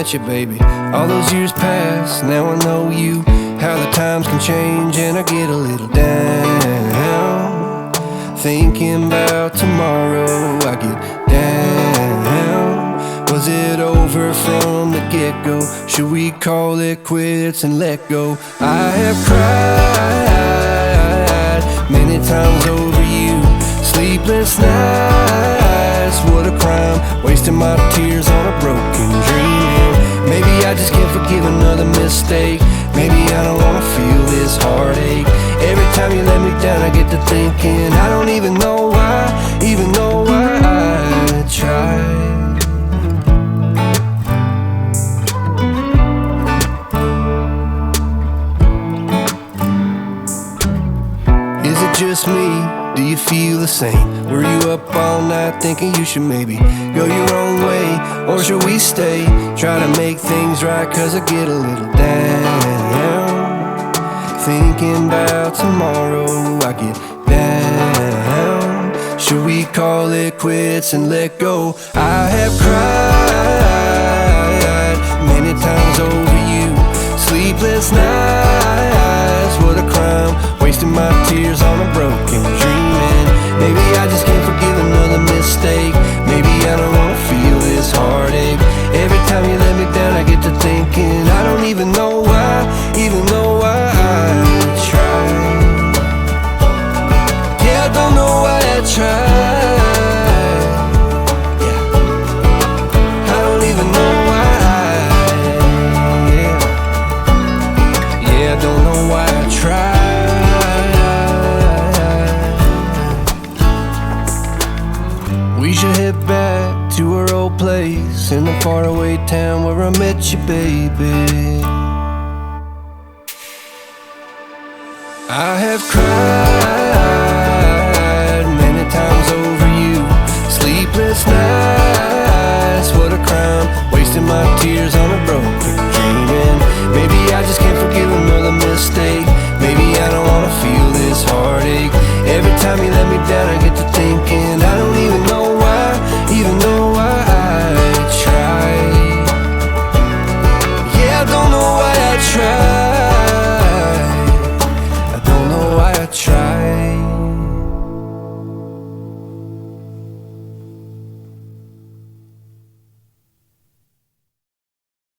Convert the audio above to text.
met you, baby. All those years past, now I know you. How the times can change and I get a little down. Thinking about tomorrow, I get down. Was it over from the get-go? Should we call it quits and let go? I have cried many times over you. Sleepless nights, what a crime. Wasting my tears on a broken dream. Maybe I just can't forgive another mistake. Maybe I don't wanna feel this heartache. Every time you let me down I get to thinking I don't even know why I tried. Is it just me? Do you feel the same? Were you up all night thinking you should maybe go your own way? Or should we stay? Try to make things right, cause I get a little down. Thinking about tomorrow, I get down. Should we call it quits and let go? I have cried many times over you. Sleepless nights, what a crime. Wasting my tears on a broken dream. Maybe I just can't forgive another mistake. Maybe I don't wanna feel this heartache. Every time you let me down I get to thinking I don't even know why I tried. Yeah, I don't know why I tried. Yeah, I don't even know why. Yeah, I don't know why I tried. We should head back to our old place in the faraway town where I met you, baby. I have cried many times over you. Sleepless nights, what a crime. Wasting my tears on a broken dream. Maybe I just can't forgive another mistake. Maybe I don't wanna feel this heartache. Every time you let me down I get